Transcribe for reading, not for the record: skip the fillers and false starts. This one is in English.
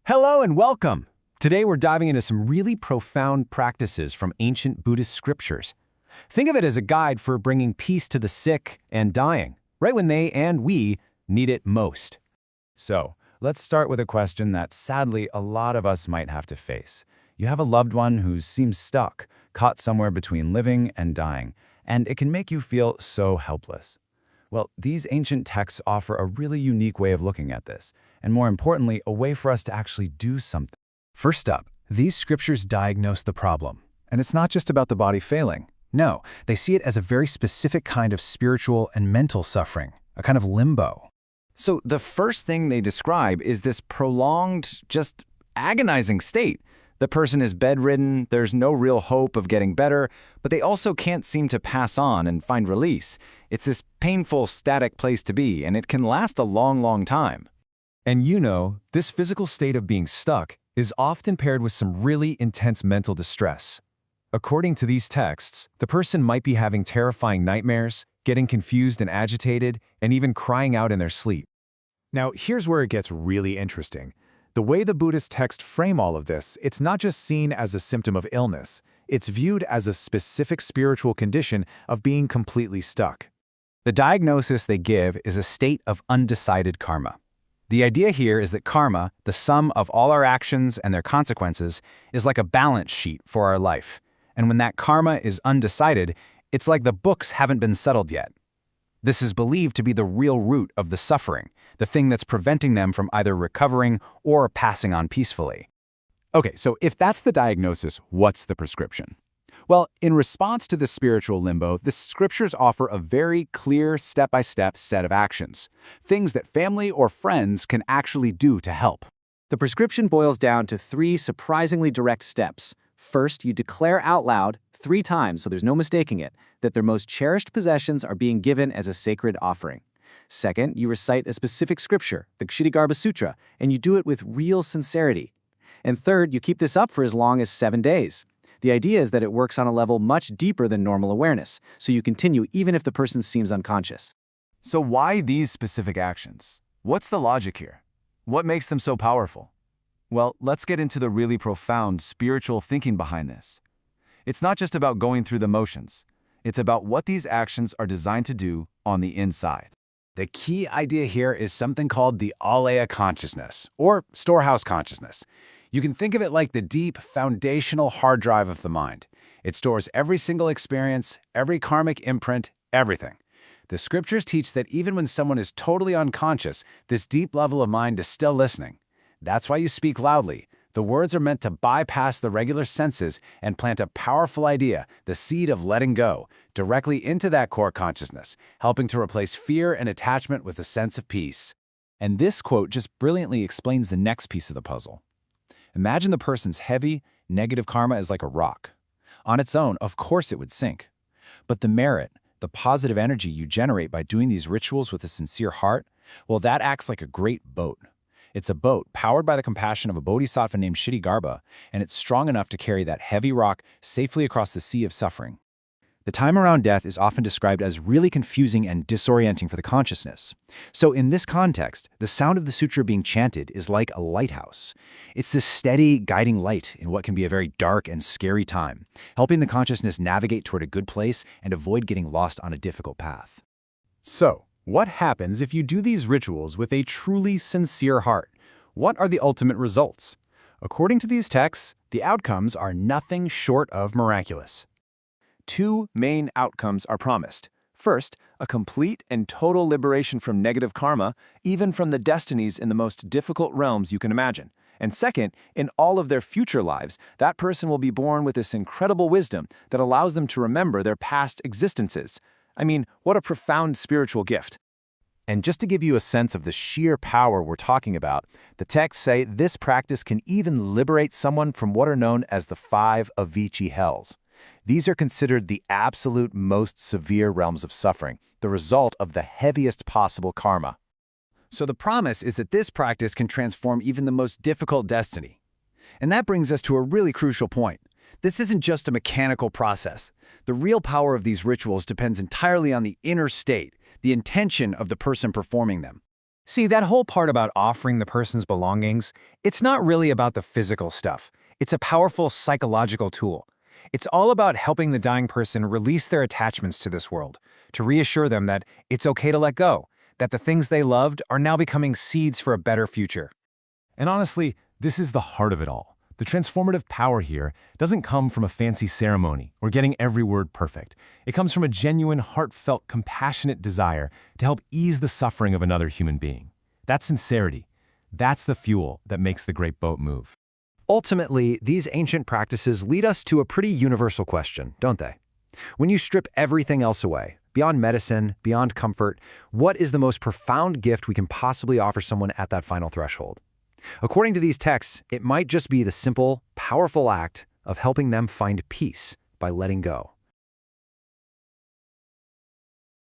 Hello and welcome! Today we're diving into some really profound practices from ancient Buddhist scriptures. Think of it as a guide for bringing peace to the sick and dying, right when they and we need it most. So, let's start with a question that sadly a lot of us might have to face. You have a loved one who seems stuck, caught somewhere between living and dying, and it can make you feel so helpless. Well, these ancient texts offer a really unique way of looking at this, and more importantly, a way for us to actually do something. First up, these scriptures diagnose the problem. And it's not just about the body failing. No, they see it as a very specific kind of spiritual and mental suffering, a kind of limbo. So the first thing they describe is this prolonged, just agonizing state. The person is bedridden, there's no real hope of getting better, but they also can't seem to pass on and find release. It's this painful, static place to be, and it can last a long, long time. And this physical state of being stuck is often paired with some really intense mental distress. According to these texts, the person might be having terrifying nightmares, getting confused and agitated, and even crying out in their sleep. Now, here's where it gets really interesting. The way the Buddhist texts frame all of this, it's not just seen as a symptom of illness. It's viewed as a specific spiritual condition of being completely stuck. The diagnosis they give is a state of undecided karma. The idea here is that karma, the sum of all our actions and their consequences, is like a balance sheet for our life. And when that karma is undecided, it's like the books haven't been settled yet. This is believed to be the real root of the suffering, the thing that's preventing them from either recovering or passing on peacefully. Okay, so if that's the diagnosis, what's the prescription? Well, in response to the spiritual limbo, the scriptures offer a very clear step-by-step set of actions, things that family or friends can actually do to help. The prescription boils down to 3 surprisingly direct steps. First, you declare out loud 3 times, so there's no mistaking it, that their most cherished possessions are being given as a sacred offering. Second, you recite a specific scripture, the Kṣitigarbha Sutra, and you do it with real sincerity. And third, you keep this up for as long as 7 days. The idea is that it works on a level much deeper than normal awareness, so you continue even if the person seems unconscious. So why these specific actions? What's the logic here? What makes them so powerful? Well, let's get into the really profound spiritual thinking behind this. It's not just about going through the motions. It's about what these actions are designed to do on the inside. The key idea here is something called the ālaya consciousness, or storehouse consciousness. You can think of it like the deep, foundational hard drive of the mind. It stores every single experience, every karmic imprint, everything. The scriptures teach that even when someone is totally unconscious, this deep level of mind is still listening. That's why you speak loudly. The words are meant to bypass the regular senses and plant a powerful idea, the seed of letting go, directly into that core consciousness, helping to replace fear and attachment with a sense of peace. And this quote just brilliantly explains the next piece of the puzzle. Imagine the person's heavy, negative karma is like a rock. On its own, of course it would sink. But the merit, the positive energy you generate by doing these rituals with a sincere heart, well, that acts like a great boat. It's a boat powered by the compassion of a bodhisattva named Kṣitigarbha, and it's strong enough to carry that heavy rock safely across the sea of suffering. The time around death is often described as really confusing and disorienting for the consciousness. So in this context, the sound of the sutra being chanted is like a lighthouse. It's this steady, guiding light in what can be a very dark and scary time, helping the consciousness navigate toward a good place and avoid getting lost on a difficult path. So, what happens if you do these rituals with a truly sincere heart? What are the ultimate results? According to these texts, the outcomes are nothing short of miraculous. 2 main outcomes are promised. First, a complete and total liberation from negative karma, even from the destinies in the most difficult realms you can imagine. And second, in all of their future lives, that person will be born with this incredible wisdom that allows them to remember their past existences. I mean, what a profound spiritual gift. And just to give you a sense of the sheer power we're talking about, the texts say this practice can even liberate someone from what are known as the 5 Avicii hells. These are considered the absolute most severe realms of suffering, the result of the heaviest possible karma. So the promise is that this practice can transform even the most difficult destiny. And that brings us to a really crucial point. This isn't just a mechanical process. The real power of these rituals depends entirely on the inner state, the intention of the person performing them. See, that whole part about offering the person's belongings, it's not really about the physical stuff. It's a powerful psychological tool. It's all about helping the dying person release their attachments to this world, to reassure them that it's okay to let go, that the things they loved are now becoming seeds for a better future. And honestly, this is the heart of it all. The transformative power here doesn't come from a fancy ceremony or getting every word perfect. It comes from a genuine, heartfelt, compassionate desire to help ease the suffering of another human being. That's sincerity. That's the fuel that makes the great boat move. Ultimately, these ancient practices lead us to a pretty universal question, don't they? When you strip everything else away, beyond medicine, beyond comfort, what is the most profound gift we can possibly offer someone at that final threshold? According to these texts, it might just be the simple, powerful act of helping them find peace by letting go.